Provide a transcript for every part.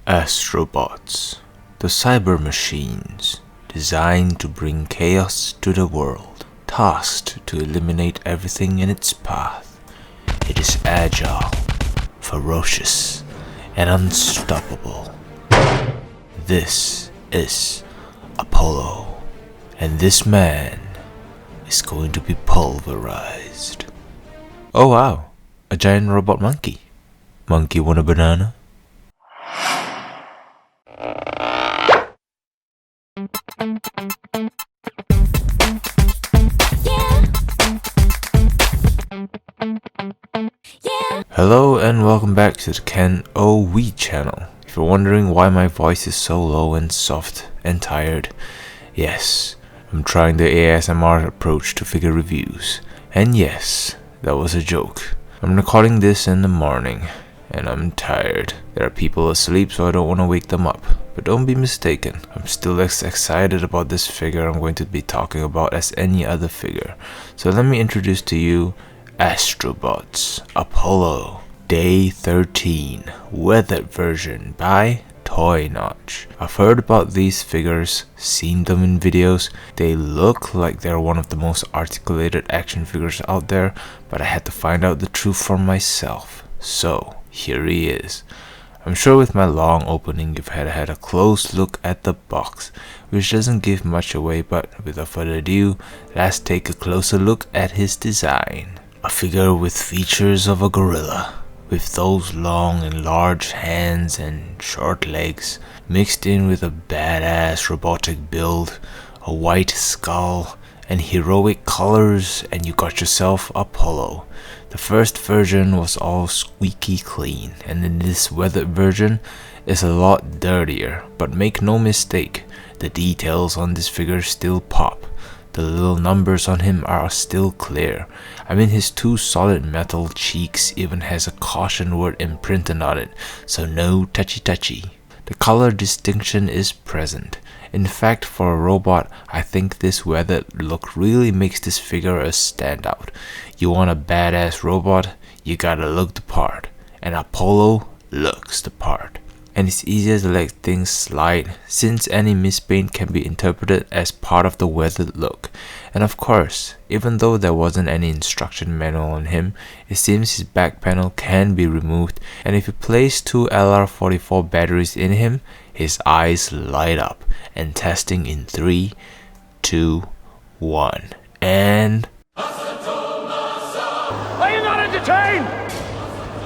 Astrobots, the cyber machines designed to bring chaos to the world, tasked to eliminate everything in its path. It is agile, ferocious, and unstoppable. This is Apollo, and this man is going to be pulverized. Oh wow, a giant robot monkey. Monkey want a banana? Hello and welcome back to the KenOhwee Channel. If you're wondering why my voice is so low and soft and tired, yes, I'm trying the ASMR approach to figure reviews. And yes, that was a joke. I'm recording this in the morning and I'm tired. There are people asleep, so I don't want to wake them up. But don't be mistaken, I'm still as excited about this figure I'm going to be talking about as any other figure. So let me introduce to you Astrobots Apollo Day 13 Weathered version by Toy Notch. I've heard about these figures, seen them in videos. They look like they're one of the most articulated action figures out there, but I had to find out the truth for myself. So here he is. I'm sure with my long opening you've had a close look at the box, which doesn't give much away, but without further ado, let's take a closer look at his design. A figure with features of a gorilla, with those long and large hands and short legs, mixed in with a badass robotic build, a white skull, and heroic colors, and you got yourself Apollo. The first version was all squeaky clean, and in this weathered version is a lot dirtier, but make no mistake, the details on this figure still pop. The little numbers on him are still clear. I mean, his two solid metal cheeks even has a caution word imprinted on it, so no touchy. The color distinction is present. In fact, for a robot, I think this weathered look really makes this figure a standout. You want a badass robot, you gotta look the part, and Apollo looks the part. And it's easier to let things slide, since any mispaint can be interpreted as part of the weathered look. And of course, even though there wasn't any instruction manual on him, it seems his back panel can be removed, and if you place two LR44 batteries in him, his eyes light up. And testing in 3, 2, 1, and... Are you not entertained?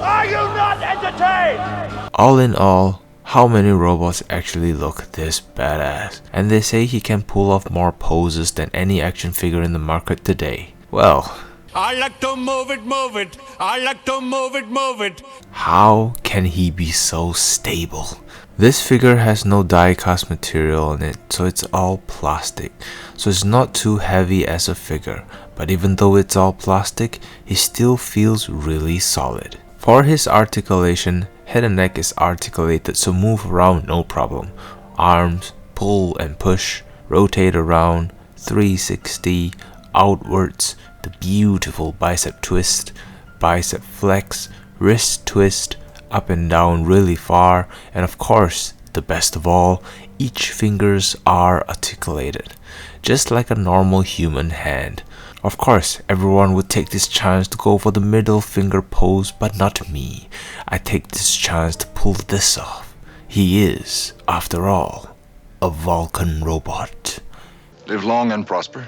Are you not entertained? All in all, how many robots actually look this badass? And they say he can pull off more poses than any action figure in the market today. Well, I like to move it. I like to move it. how can he be so stable? This figure has no die-cast material on it, so it's all plastic. So it's not too heavy as a figure, but even though it's all plastic, he still feels really solid. For his articulation, head and neck is articulated, so move around no problem. Arms, pull and push, rotate around, 360, outwards, the beautiful bicep twist, bicep flex, wrist twist, up and down really far, and of course, the best of all, each fingers are articulated, just like a normal human hand. Of course, everyone would take this chance to go for the middle finger pose, but not me. I take this chance to pull this off. He is, after all, a Vulcan robot. Live long and prosper.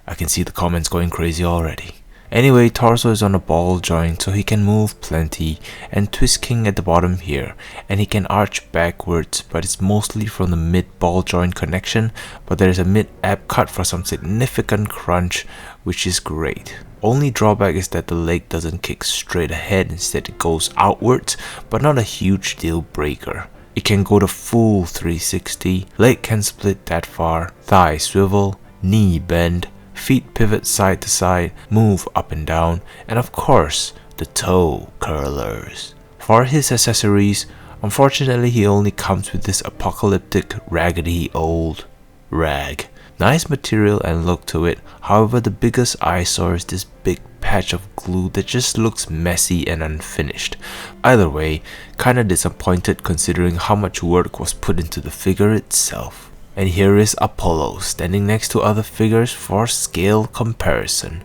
I can see the comments going crazy already. Anyway, torso is on a ball joint, so he can move plenty, and twist king at the bottom here, and he can arch backwards, but it's mostly from the mid ball joint connection, but there is a mid ab cut for some significant crunch, which is great. Only drawback is that the leg doesn't kick straight ahead, instead it goes outwards, but not a huge deal breaker. It can go the full 360, leg can split that far, thigh swivel, knee bend, feet pivot side to side, move up and down, and of course, the toe curlers. For his accessories, unfortunately he only comes with this apocalyptic raggedy old rag. Nice material and look to it, however the biggest eyesore is this big patch of glue that just looks messy and unfinished. Either way, kinda disappointed considering how much work was put into the figure itself. And here is Apollo standing next to other figures for scale comparison.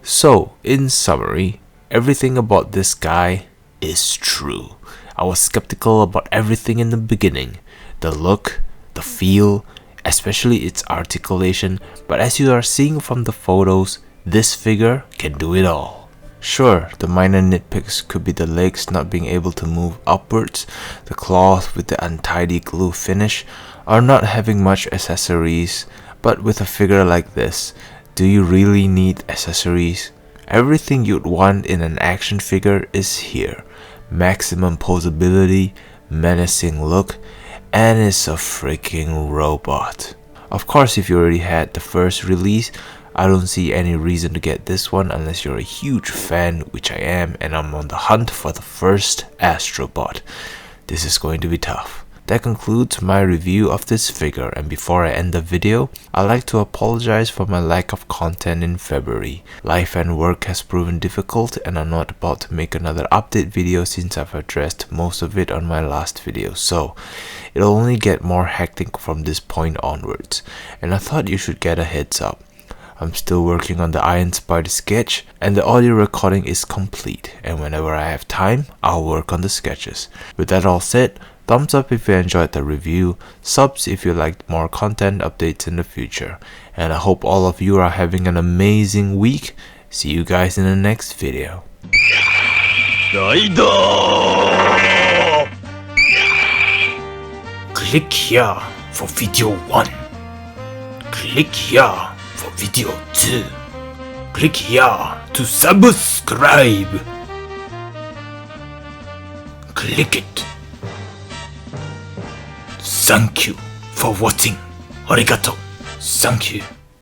So, in summary, everything about this guy is true. I was skeptical about everything in the beginning. The look, the feel, especially its articulation, but as you are seeing from the photos, this figure can do it all. Sure, the minor nitpicks could be the legs not being able to move upwards, the cloth with the untidy glue finish, or not having much accessories, but with a figure like this, do you really need accessories? Everything you'd want in an action figure is here. Maximum posability, menacing look, and it's a freaking robot. Of course, if you already had the first release, I don't see any reason to get this one unless you're a huge fan, which I am, and I'm on the hunt for the first Astrobot. This is going to be tough. That concludes my review of this figure, and before I end the video, I'd like to apologize for my lack of content in February. Life and work has proven difficult, and I'm not about to make another update video since I've addressed most of it on my last video, so it'll only get more hectic from this point onwards, and I thought you should get a heads up. I'm still working on the Iron Spider sketch, and the audio recording is complete, and whenever I have time, I'll work on the sketches. With that all said, thumbs up if you enjoyed the review, subs if you liked more content updates in the future, and I hope all of you are having an amazing week. See you guys in the next video. Click here for video 1. Click here for video 2. Click here to subscribe. Click it. Thank you for watching. Arigato. Thank you.